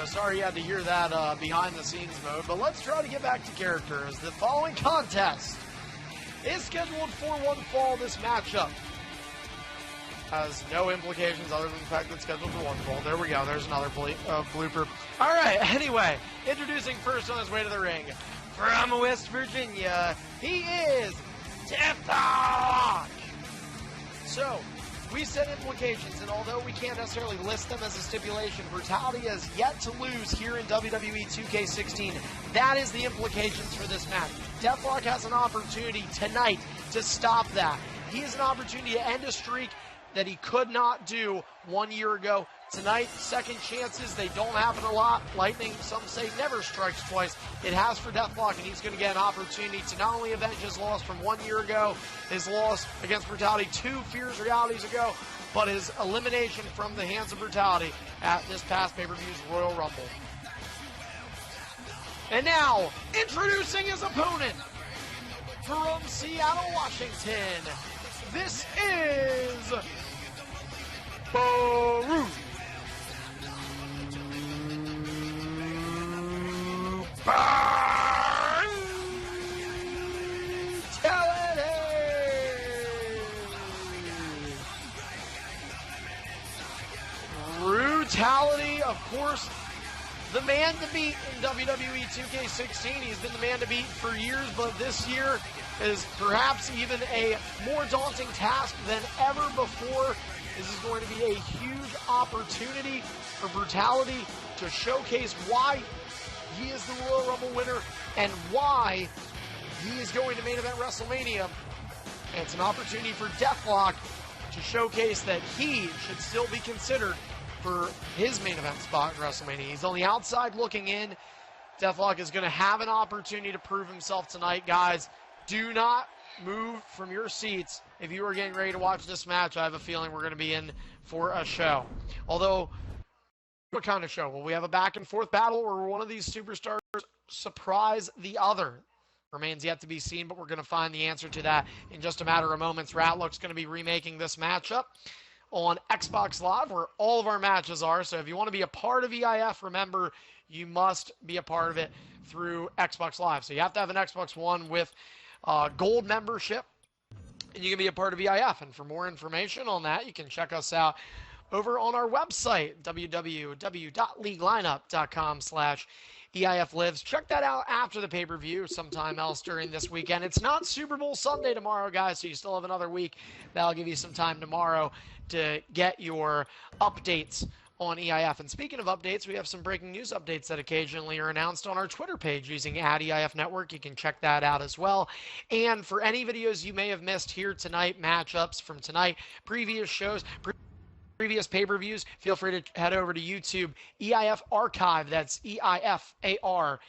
so sorry you had to hear that behind-the-scenes mode, but let's try to get back to character, as the following contest is scheduled for one fall. This matchup has no implications other than the fact that it's scheduled for one fall. There we go. There's another blooper. All right, anyway, introducing first on his way to the ring, from West Virginia, he is Deathlock! So, we said implications, and although we can't necessarily list them as a stipulation, Brutality has yet to lose here in WWE 2K16. That is the implications for this match. Deathlock has an opportunity tonight to stop that. He has an opportunity to end a streak that he could not do 1 year ago. Tonight, second chances, they don't happen a lot. Lightning, some say, never strikes twice. It has for Deathlock, and he's going to get an opportunity to not only avenge his loss from 1 year ago, his loss against Brutality 2 Fierce Realities ago, but his elimination from the hands of Brutality at this past pay-per-view's Royal Rumble. And now, introducing his opponent from Seattle, Washington, this is Brutality. Brutality, of course, the man to beat in WWE 2K16. He's been the man to beat for years, but this year is perhaps even a more daunting task than ever before. This is going to be a huge opportunity for Brutality to showcase why he is the Royal Rumble winner and why he is going to main event WrestleMania. And it's an opportunity for Deathlock to showcase that he should still be considered for his main event spot in WrestleMania. He's on the outside looking in. Deathlock is going to have an opportunity to prove himself tonight. Guys, do not move from your seats. If you are getting ready to watch this match, I have a feeling we're going to be in for a show. Although, what kind of show? Will we have a back and forth battle, or will one of these superstars surprise the other? Remains yet to be seen, but we're going to find the answer to that in just a matter of moments. Ratlock's going to be remaking this matchup on Xbox Live, where all of our matches are. So if you want to be a part of EIF, remember, you must be a part of it through Xbox Live. So you have to have an Xbox One with gold membership, and you can be a part of EIF. And for more information on that, you can check us out over on our website, www.leaguelineup.com/EIF Lives. Check that out after the pay-per-view, sometime else during this weekend. It's not Super Bowl Sunday tomorrow, guys, so you still have another week. That'll give you some time tomorrow to get your updates on EIF. And speaking of updates, we have some breaking news updates that occasionally are announced on our Twitter page using @EIF Network. You can check that out as well. And for any videos you may have missed here tonight, matchups from tonight, previous shows, previous pay-per-views, feel free to head over to YouTube, EIF Archive. That's EIFARCHIVE.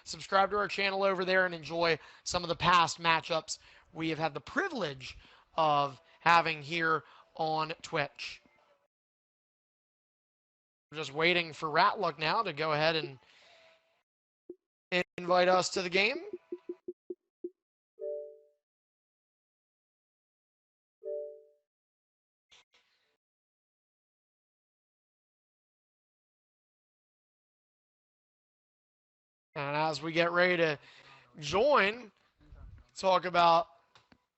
Subscribe to our channel over there and enjoy some of the past matchups we have had the privilege of having here on Twitch. We're just waiting for Ratluck now to go ahead and invite us to the game. And as we get ready to join, talk about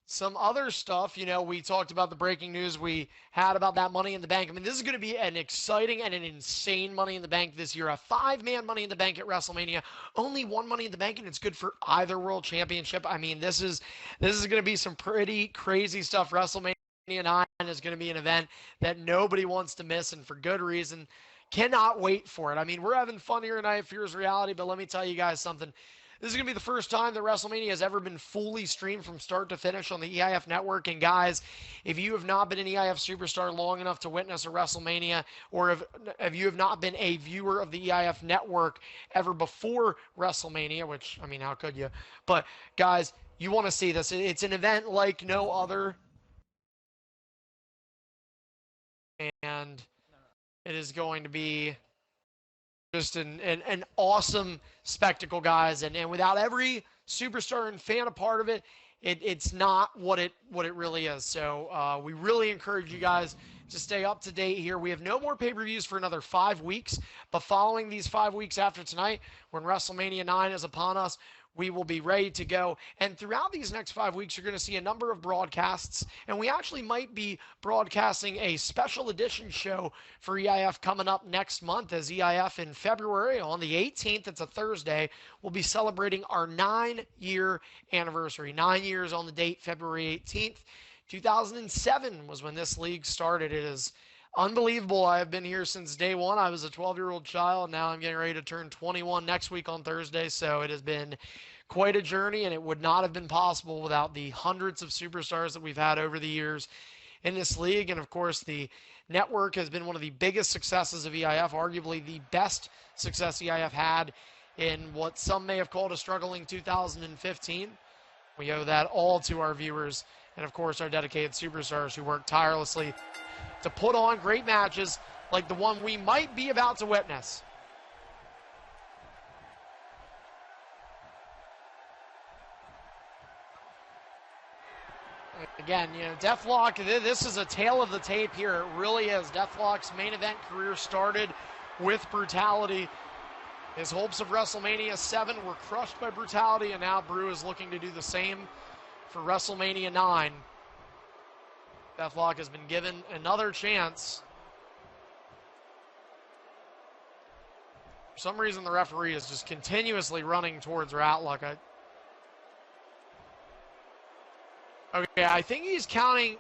some other stuff. You know, we talked about the breaking news we had about that Money in the Bank. I mean, this is going to be an exciting and an insane Money in the Bank this year. A 5-man Money in the Bank at WrestleMania. Only one Money in the Bank, and it's good for either World Championship. I mean, this is going to be some pretty crazy stuff. WrestleMania 9 is going to be an event that nobody wants to miss, and for good reason. Cannot wait for it. I mean, we're having fun here tonight, Fierce Reality, but let me tell you guys something. This is going to be the first time that WrestleMania has ever been fully streamed from start to finish on the EIF network. And guys, if you have not been an EIF superstar long enough to witness a WrestleMania, or if you have not been a viewer of the EIF network ever before WrestleMania, which, I mean, how could you? But guys, you want to see this. It's an event like no other. And it is going to be just an awesome spectacle, guys. And without every superstar and fan a part of it, it's not what it really is. So we really encourage you guys to stay up to date here. We have no more pay-per-views for another 5 weeks, but following these 5 weeks after tonight, when WrestleMania 9 is upon us, we will be ready to go. And throughout these next 5 weeks, you're going to see a number of broadcasts. And we actually might be broadcasting a special edition show for EIF coming up next month, as EIF in February on the 18th, it's a Thursday, we'll be celebrating our 9-year anniversary. 9 years on the date, February 18th. 2007 was when this league started. It is unbelievable. I have been here since day one. I was a 12-year-old child. Now I'm getting ready to turn 21 next week on Thursday. So it has been quite a journey, and it would not have been possible without the hundreds of superstars that we've had over the years in this league. And of course, the network has been one of the biggest successes of EIF, arguably the best success EIF had in what some may have called a struggling 2015. We owe that all to our viewers and, of course, our dedicated superstars who work tirelessly to put on great matches like the one we might be about to witness. Again, Deathlock, this is a tale of the tape here. It really is. Deathlock's main event career started with Brutality. His hopes of WrestleMania 7 were crushed by Brutality, and now Bru is looking to do the same for WrestleMania 9. Deathlock has been given another chance. For some reason, the referee is just continuously running towards Ratluck. Okay, I think he's counting.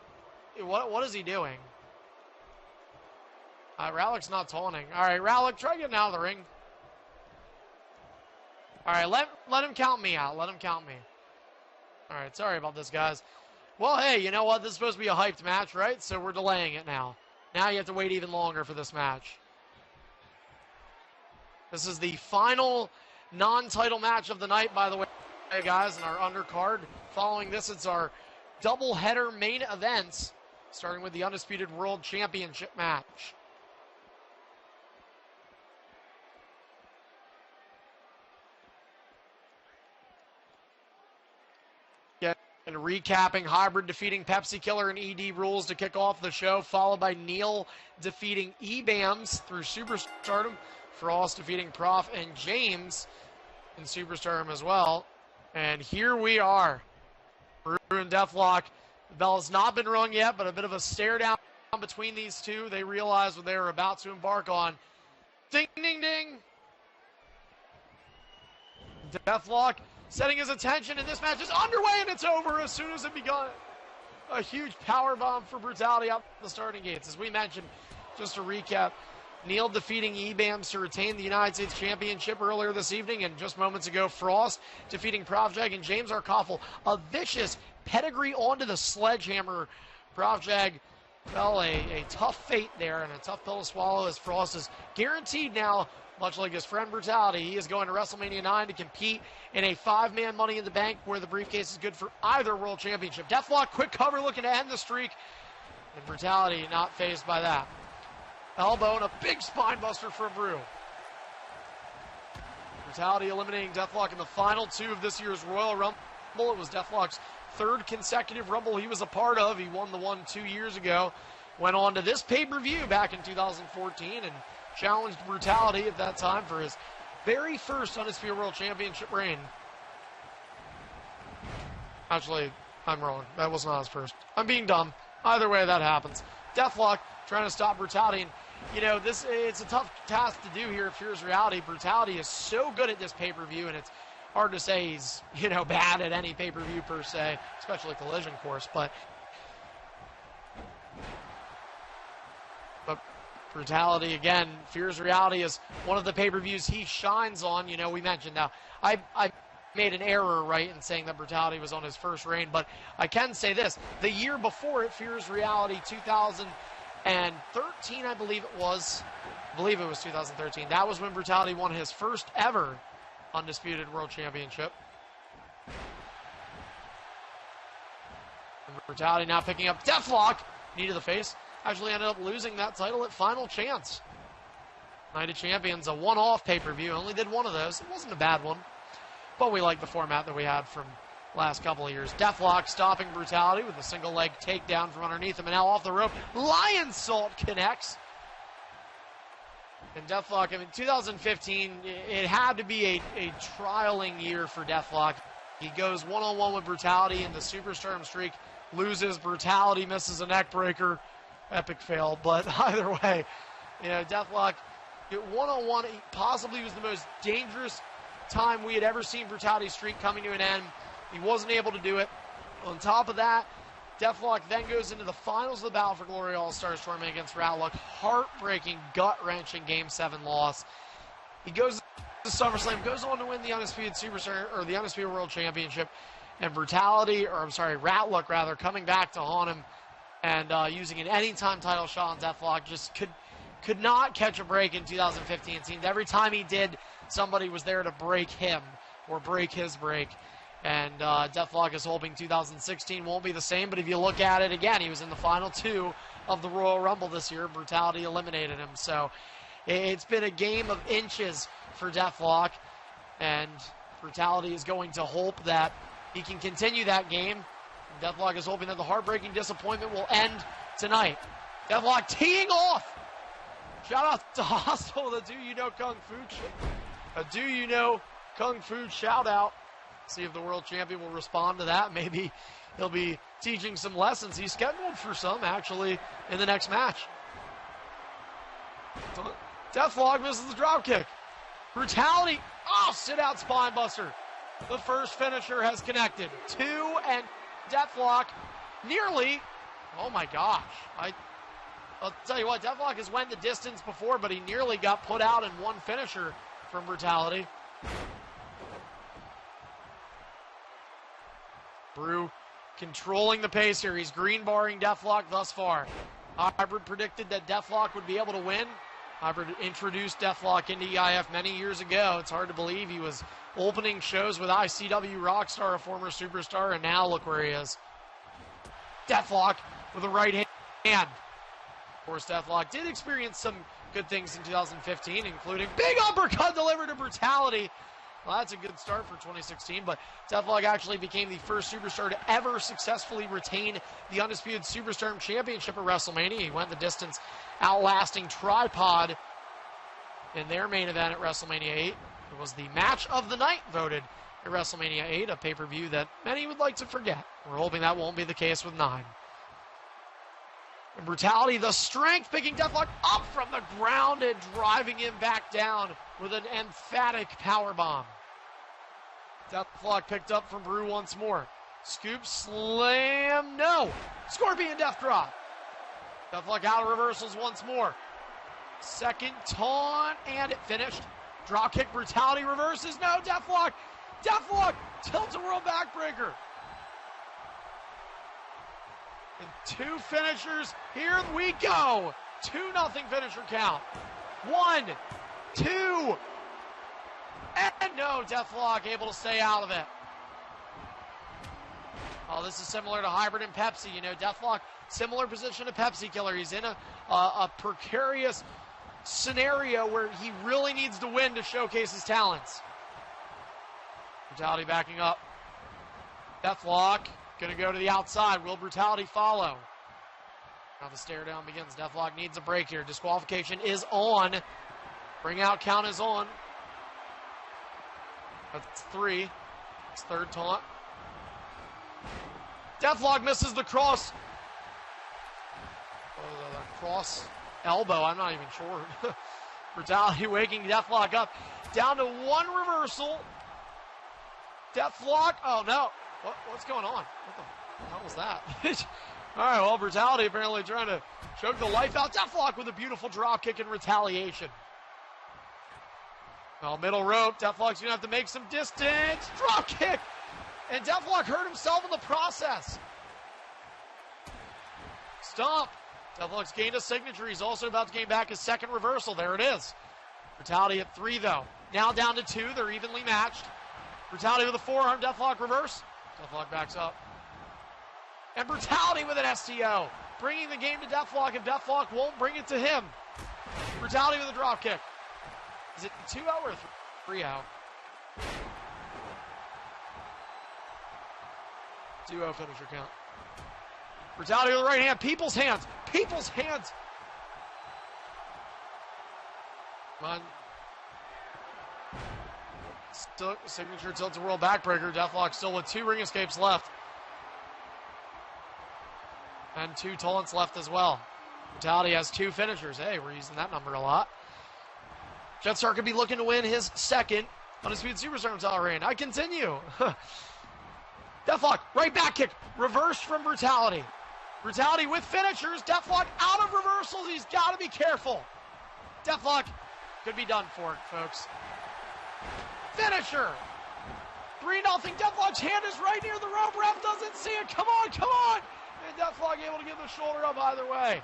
What is he doing? Ratluck's not taunting. All right, Ratluck, try getting out of the ring. All right, let him count me out. Let him count me. All right, sorry about this, guys. Well, hey, you know what? This is supposed to be a hyped match, right? So we're delaying it now. Now you have to wait even longer for this match. This is the final non-title match of the night, by the way, guys, in our undercard. Following this, it's our double-header main events, starting with the Undisputed World Championship match. And recapping, Hybrid defeating Pepsi Killer and ED Rules to kick off the show, followed by Neil defeating E-Bams through Superstardom, Frost defeating Prof and James in Superstardom as well. And here we are, Bru and Deathlock. The bell has not been rung yet, but a bit of a stare down between these two. They realize what they were about to embark on. Ding, ding, ding. Deathlock setting his attention, and this match is underway, and it's over as soon as it begun. A huge power bomb for Brutality out the starting gates. As we mentioned, just to recap, Neil defeating E-Bams to retain the United States Championship earlier this evening, and just moments ago, Frost defeating Profjag and James Arkoffel. A vicious pedigree onto the sledgehammer. Profjag fell a tough fate there, and a tough pill to swallow, as Frost is guaranteed now, much like his friend Brutality, he is going to WrestleMania 9 to compete in a 5-man Money in the Bank where the briefcase is good for either world championship. Deathlock, quick cover looking to end the streak, and Brutality not fazed by that. Elbow and a big spine buster from Bru. Brutality eliminating Deathlock in the final 2 of this year's Royal Rumble. It was Deathlock's 3rd consecutive Rumble he was a part of. He won the one 2 years ago. Went on to this pay-per-view back in 2014 and challenged Brutality at that time for his very first Undisputed World Championship reign. Actually, I'm wrong. That was not his first. I'm being dumb. Either way, that happens. Deathlock trying to stop Brutality. And, it's a tough task to do here at Fear's Reality. Brutality is so good at this pay-per-view, and it's hard to say he's, bad at any pay-per-view per se, especially Collision, of course. But Brutality, again, Fear's Reality is one of the pay-per-views he shines on. We mentioned now, I made an error, right, in saying that Brutality was on his first reign, but I can say this. The year before it, Fear's Reality 2013, I believe it was 2013. That was when Brutality won his first ever Undisputed World Championship. And Brutality now picking up Deathlock, knee to the face. Actually ended up losing that title at Final Chance. Night of Champions, a one-off pay-per-view. Only did one of those. It wasn't a bad one. But we like the format that we had from last couple of years. Deathlock stopping Brutality with a single leg takedown from underneath him, and now off the rope, Lion Salt connects. And Deathlock, I mean, 2015, it had to be a trialing year for Deathlock. He goes one-on-one with Brutality in the Superstar streak, loses. Brutality misses a neck breaker. Epic fail, but either way, you know, Deathlock, one-on-one, possibly was the most dangerous time we had ever seen Brutality's streak coming to an end. He wasn't able to do it. On top of that, Deathlock then goes into the finals of the Battle for Glory All-Stars tournament against Ratlock. Heartbreaking, gut-wrentching Game 7 loss. He goes to SummerSlam, goes on to win the Undisputed Superstar, or the Undisputed World Championship. And Ratlock rather, coming back to haunt him and using an anytime title shot on Deathlock. Just could not catch a break in 2015. It seemed every time he did, somebody was there to break him or break his break. And Deathlock is hoping 2016 won't be the same, but if you look at it again, he was in the final 2 of the Royal Rumble this year. Brutality eliminated him. So it's been a game of inches for Deathlock, and Brutality is going to hope that he can continue that game. Deathlock is hoping that the heartbreaking disappointment will end tonight. Deathlock teeing off. Shout out to Hostile, the Do You Know Kung Fu shout out. See if the world champion will respond to that. Maybe he'll be teaching some lessons. He's scheduled for some, actually, in the next match. Deathlock misses the dropkick. Brutality. Oh, sit-out spine buster. The first finisher has connected. 2 and Deathlock nearly. Oh, my gosh. I'll tell you what, Deathlock has went the distance before, but he nearly got put out in one finisher from Brutality. Brew controlling the pace here. He's green barring Deathlock thus far. Hybrid predicted that Deathlock would be able to win. Hybrid introduced Deathlock into EIF many years ago. It's hard to believe he was opening shows with ICW Rockstar, a former superstar, and now look where he is. Deathlock with a right hand. Of course, Deathlock did experience some good things in 2015, including big uppercut delivered to Brutality. Well, that's a good start for 2016, but Deathlock actually became the first superstar to ever successfully retain the Undisputed Superstar Championship at WrestleMania. He went the distance, outlasting Tripod in their main event at WrestleMania 8. It was the match of the night voted at WrestleMania 8, a pay-per-view that many would like to forget. We're hoping that won't be the case with 9. And Brutality, the strength, picking Deathlock up from the ground and driving him back down with an emphatic powerbomb. Deathlock picked up from Brew once more. Scoop, slam, no. Scorpion death drop. Deathlock out of reversals once more. Second taunt, and it finished. Drop kick, Brutality reverses, no, Deathlock. Deathlock, tilt-a-whirl backbreaker. And 2 finishers, here we go. 2-0 finisher count. 1, 2, and no, Deathlock able to stay out of it. Oh, this is similar to Hybrid and Pepsi. You know, Deathlock, similar position to Pepsi Killer. He's in a precarious scenario where he really needs to win to showcase his talents. Brutality backing up. Deathlock going to go to the outside. Will Brutality follow? Now the stare down begins. Deathlock needs a break here. Disqualification is on. Bring out count is on. That's 3. It's third taunt. Deathlock misses the cross. The cross elbow. I'm not even sure. Brutality waking Deathlock up. Down to 1 reversal. Deathlock. Oh, no. What's going on? What the hell was that? All right, well, Brutality apparently trying to choke the life out. Deathlock with a beautiful drop kick in retaliation. Well, middle rope. Deathlock's going to have to make some distance. Drop kick. And Deathlock hurt himself in the process. Stomp. Deathlock's gained a signature. He's also about to gain back his second reversal. There it is. Brutality at 3, though. Now down to 2. They're evenly matched. Brutality with a forearm. Deathlock reverse. Deathlock backs up. And Brutality with an STO. Bringing the game to Deathlock if Deathlock won't bring it to him. Brutality with a drop kick. Is it 2-0 or 3-0? 2-0 finisher count. Brutality with the right hand. People's hands. People's hands. Come on. Still, signature tilt to world backbreaker. Deathlock still with 2 ring escapes left. And 2 taunts left as well. Brutality has 2 finishers. Hey, we're using that number a lot. Jetstar could be looking to win his second Undisputed Superstar title reign. I continue. Deathlock, right back kick. Reversed from Brutality. Brutality with finishers. Deathlock out of reversals. He's got to be careful. Deathlock could be done for, folks. Finisher. 3-0. Deathlock's hand is right near the rope. Ref doesn't see it. Come on, come on. And Deathlock able to get the shoulder up either way.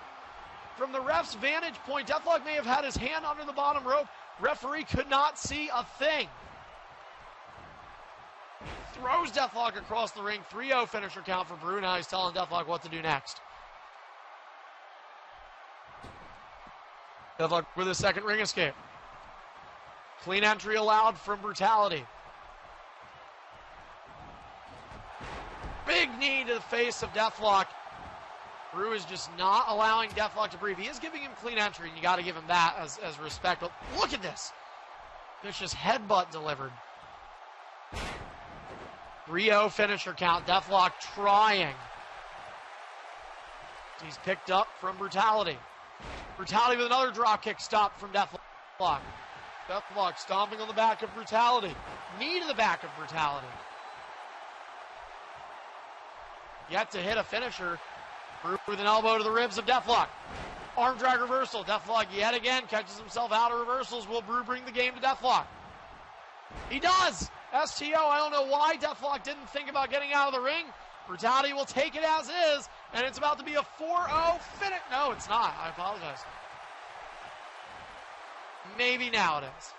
From the ref's vantage point, Deathlock may have had his hand under the bottom rope. Referee could not see a thing. Throws Deathlock across the ring. 3-0 finisher count for Brew. Now he's telling Deathlock what to do next. Deathlock with his second ring escape. Clean entry allowed from Brutality. Big knee to the face of Deathlock. Brew is just not allowing Deathlock to breathe. He is giving him clean entry, and you got to give him that as respect. But look at this. Vicious headbutt delivered. 3-0 finisher count. Deathlock trying. He's picked up from Brutality. Brutality with another dropkick stop from Deathlock. Deathlock stomping on the back of Brutality. Knee to the back of Brutality. Yet to hit a finisher. Brew with an elbow to the ribs of Deathlock. Arm drag reversal. Deathlock yet again catches himself out of reversals. Will Brew bring the game to Deathlock? He does! STO, I don't know why Deathlock didn't think about getting out of the ring. Brutality will take it as is, and it's about to be a 4-0 finish. No, it's not. I apologize. Maybe now it is.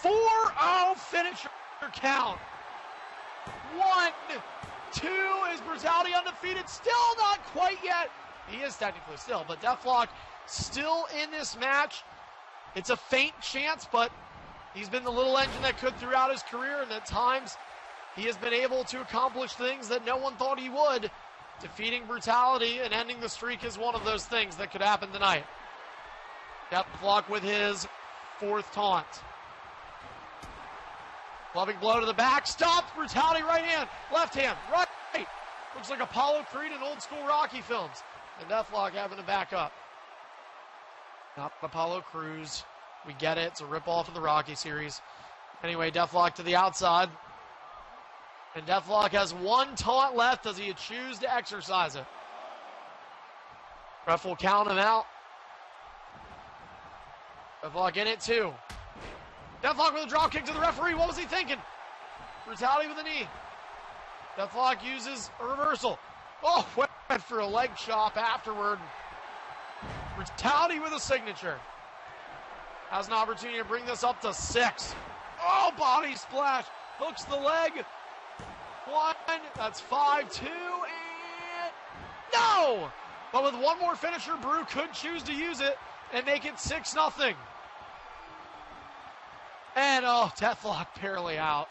4-0 finisher count. 1, 2, is Brutality undefeated? Still not quite yet. He is technically still, but Deathlock still in this match. It's a faint chance, but he's been the little engine that could throughout his career, and at times he has been able to accomplish things that no one thought he would. Defeating Brutality and ending the streak is one of those things that could happen tonight. Deathlock with his 4th taunt. Clubbing blow to the back. Stopped. Brutality right hand. Left hand. Right. Looks like Apollo Creed in old school Rocky films. And Deathlock having to back up. Not Apollo Crews. We get it. It's a ripoff of the Rocky series. Anyway, Deathlock to the outside. And Deathlock has 1 taunt left. Does he choose to exercise it? Ref will count him out. Deathlock in it too. Deathlock with a drop kick to the referee. What was he thinking? Brutality with a knee. Deathlock uses a reversal. Oh, went for a leg chop afterward. Brutality with a signature. Has an opportunity to bring this up to 6. Oh, body splash. Hooks the leg. 1, that's 5, 2, and no! But with one more finisher, Brew could choose to use it and make it 6-0. And oh, Deathlock barely out.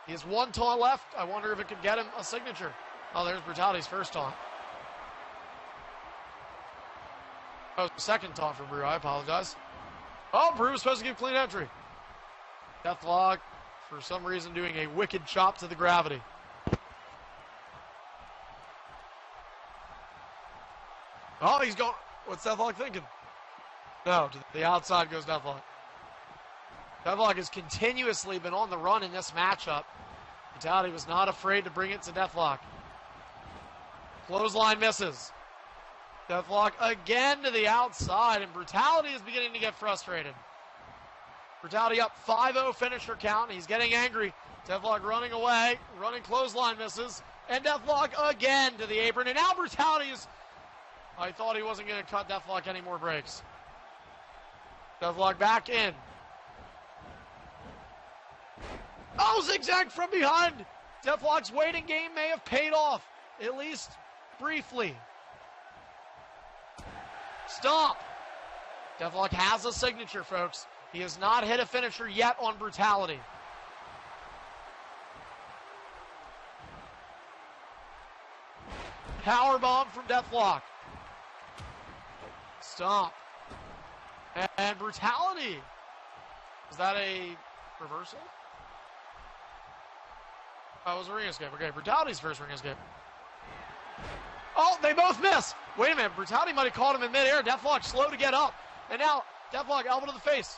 He has 1 taunt left. I wonder if it could get him a signature. Oh, there's Brutality's first taunt. Oh, second taunt for Brew. I apologize. Oh, Brew was supposed to give clean entry. Deathlock, for some reason, doing a wicked chop to the gravity. Oh, he's going. What's Deathlock thinking? No, to the outside goes Deathlock. Deathlock has continuously been on the run in this matchup. Brutality was not afraid to bring it to Deathlock. Clothesline misses. Deathlock again to the outside, and Brutality is beginning to get frustrated. Brutality up 5-0 finisher count. He's getting angry. Deathlock running away, running clothesline misses, and Deathlock again to the apron. And now Brutality is... I thought he wasn't going to cut Deathlock any more breaks. Deathlock back in. Oh, zigzag from behind. Deathlock's waiting game may have paid off, at least briefly. Stomp. Deathlock has a signature, folks. He has not hit a finisher yet on Brutality. Power bomb from Deathlock. Stomp. And Brutality. Is that a reversal? Oh, it was a ring escape. Okay, Brutality's first ring escape. Oh, they both miss. Wait a minute. Brutality might have caught him in midair. Deathlock slow to get up. And now, Deathlock elbow to the face.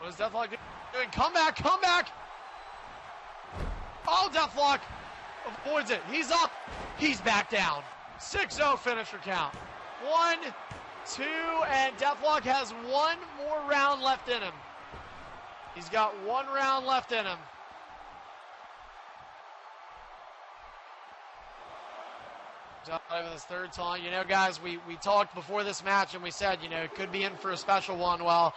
What is Deathlock doing? Come back, come back. Oh, Deathlock avoids it. He's up. He's back down. 6-0 finisher count. 1, 2, and Deathlock has one more round left in him. He's got one round left in him. With his third taunt. You know, guys, we talked before this match and we said, you know, it could be in for a special one. Well,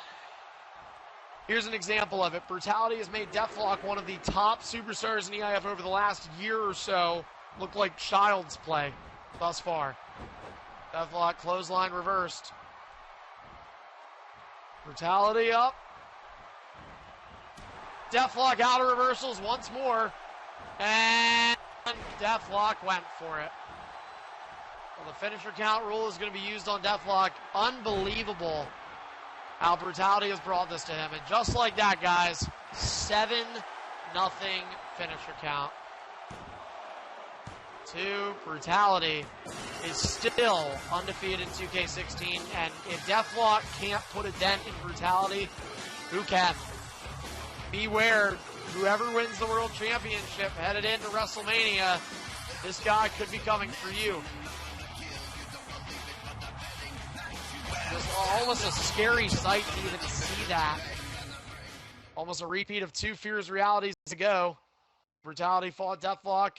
here's an example of it. Brutality has made Deathlock one of the top superstars in EIF over the last year or so. Looked like child's play thus far. Deathlock clothesline reversed. Brutality up. Deathlock out of reversals once more. And Deathlock went for it. Well, the finisher count rule is going to be used on Deathlock. Unbelievable how Brutality has brought this to him. And just like that, guys, 7-0 finisher count. 2, Brutality is still undefeated in 2K16. And if Deathlock can't put a dent in Brutality, who can? Beware, whoever wins the World Championship headed into WrestleMania, this guy could be coming for you. Just almost a scary sight to even see that. Almost a repeat of 2 Fierce realities ago. Brutality fought Deathlock.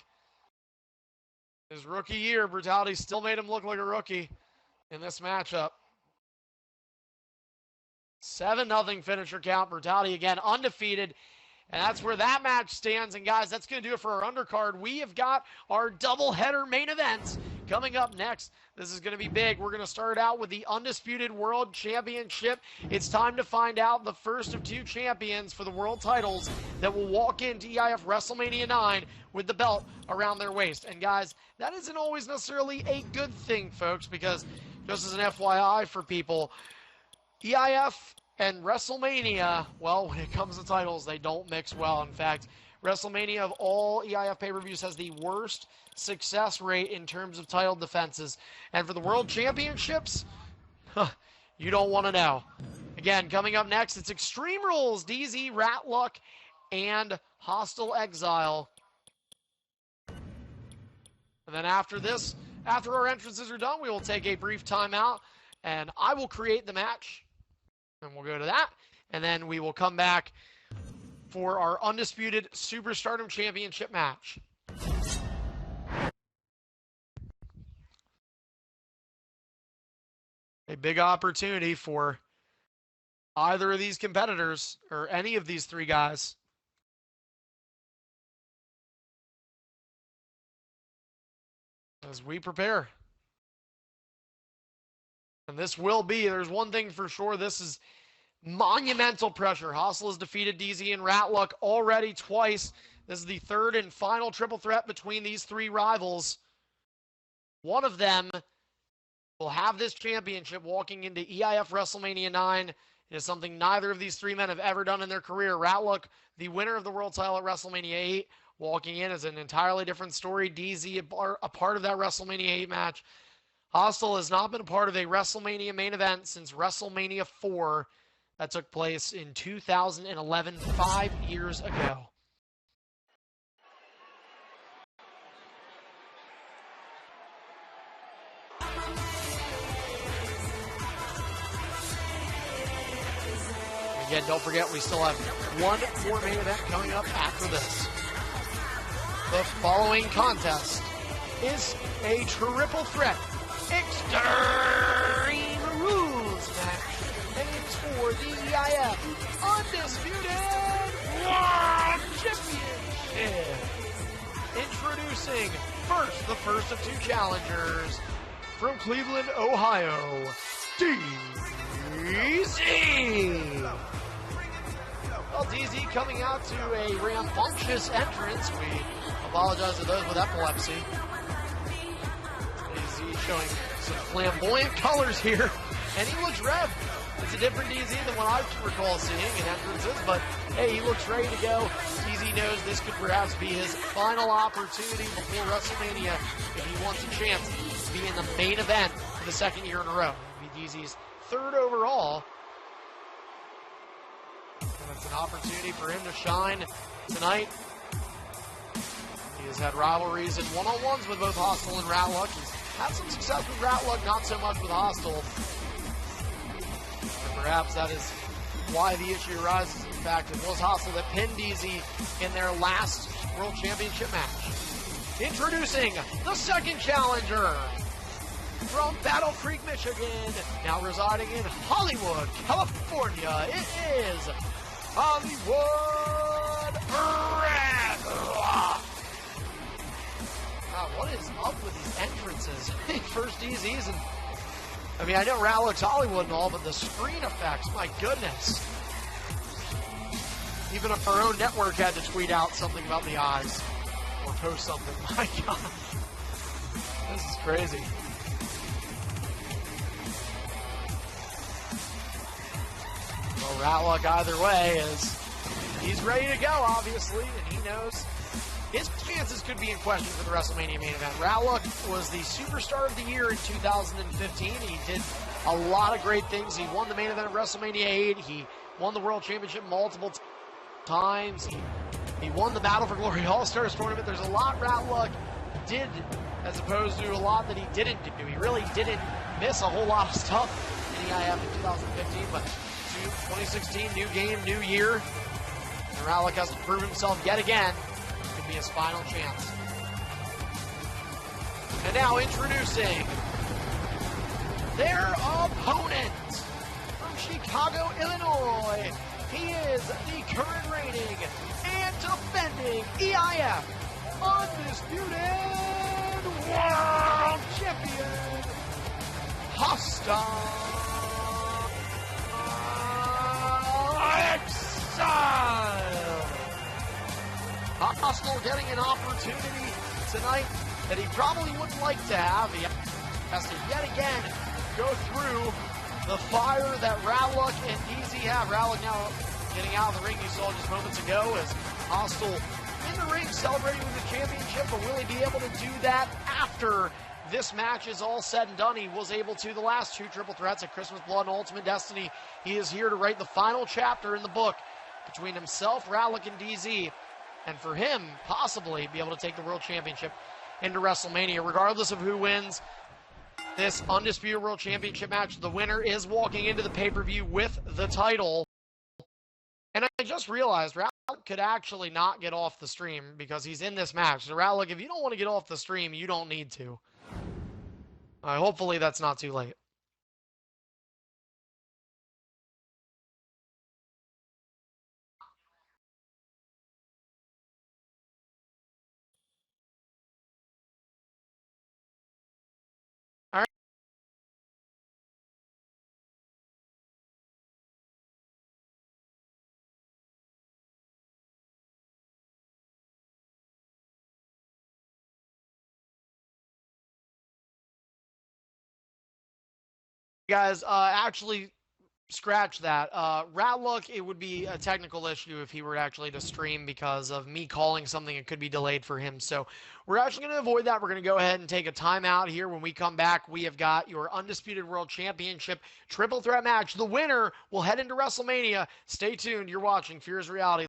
His rookie year, Brutality still made him look like a rookie in this matchup. 7-0 finisher count. Brutality again undefeated. And that's where that match stands. And guys, that's going to do it for our undercard. We have got our doubleheader main events coming up next. This is going to be big. We're going to start out with the Undisputed World Championship. It's time to find out the first of 2 champions for the world titles that will walk into EIF WrestleMania 9 with the belt around their waist. And guys, that isn't always necessarily a good thing, folks, because just as an FYI for people, EIF and WrestleMania, well, when it comes to titles, they don't mix well. In fact, WrestleMania of all EIF pay-per-views has the worst success rate in terms of title defenses. And for the World Championships, you don't want to know. Again, coming up next, it's Extreme Rules, DZ, Ratluck, and Hostile Exile. And then after this, after our entrances are done, we will take a brief timeout, and I will create the match. And we'll go to that, and then we will come back for our Undisputed Superstardom Championship match. A big opportunity for either of these competitors, or any of these 3 guys. As we prepare. And this will be, there's one thing for sure, this is monumental pressure. Hostile has defeated DZ and Ratluck already twice. This is the 3rd and final triple threat between these 3 rivals. One of them will have this championship walking into EIF WrestleMania 9. It is something neither of these 3 men have ever done in their career. Ratluck, the winner of the world title at WrestleMania 8, walking in as an entirely different story. DZ, a part of that WrestleMania 8 match. Hostile has not been a part of a WrestleMania main event since WrestleMania 4 that took place in 2011, 5 years ago. Again, don't forget, we still have one more main event coming up after this. The following contest is a triple threat Extreme Rules match. And it's for the EIF Undisputed World Championship. Introducing first, the first of 2 challengers from Cleveland, Ohio, DZ. Well, DZ coming out to a rambunctious entrance. We apologize to those with epilepsy. He's showing some flamboyant colors here, and he looks red. It's a different DZ than what I recall seeing in entrances, but hey, he looks ready to go. DZ knows this could perhaps be his final opportunity before WrestleMania if he wants a chance to be in the main event for the second year in a row. It'll be DZ's third overall. And it's an opportunity for him to shine tonight. He has had rivalries and one-on-ones with both Hostile and Ratluck. He's had some success with Ratluck, not so much with Hostile. And perhaps that is why the issue arises. In fact, it was Hostile that pinned DZ in their last World Championship match. Introducing the second challenger from Battle Creek, Michigan, now residing in Hollywood, California. It is Hollywood Ratluck. Wow, what is up with these entrances? First DZs, and I mean, I know Ratluck's Hollywood and all, but the screen effects, my goodness. Even if our own network had to tweet out something about the eyes or post something, my God. This is crazy. Well, Ratluck either way he's ready to go, obviously, and he knows his chances could be in question for the WrestleMania main event. Ratluck was the Superstar of the Year in 2015. He did a lot of great things. He won the main event of WrestleMania 8. He won the World Championship multiple times. He won the Battle for Glory All-Stars tournament. There's a lot Ratluck did as opposed to a lot that he didn't do. He really didn't miss a whole lot of stuff in EIF in 2015, but 2016, new game, new year. And Ratluck has to prove himself yet again. Could be his final chance. And now introducing their opponent from Chicago, Illinois. He is the current reigning and defending EIF Undisputed World Champion, Hostile Exile. Hostile getting an opportunity tonight that he probably wouldn't like to have. He has to yet again go through the fire that Ratluck and DZ have. Ratluck now getting out of the ring, you saw just moments ago, as Hostile in the ring celebrating with the championship, but will he be able to do that after this match is all said and done? He was able to the last two triple threats at Christmas Blood and Ultimate Destiny. He is here to write the final chapter in the book between himself, Ratluck, and DZ, and for him, possibly be able to take the World Championship into WrestleMania. Regardless of who wins this Undisputed World Championship match, the winner is walking into the pay-per-view with the title. And I just realized Ratluck could actually not get off the stream because he's in this match. So Ratluck, if you don't want to get off the stream, you don't need to. Hopefully that's not too late. Guys, actually, scratch that. Ratluck, it would be a technical issue if he were actually to stream because of me calling something. It could be delayed for him. So we're actually going to avoid that. We're going to go ahead and take a timeout here. When we come back, we have got your Undisputed World Championship triple threat match. The winner will head into WrestleMania. Stay tuned. You're watching Fear's Reality.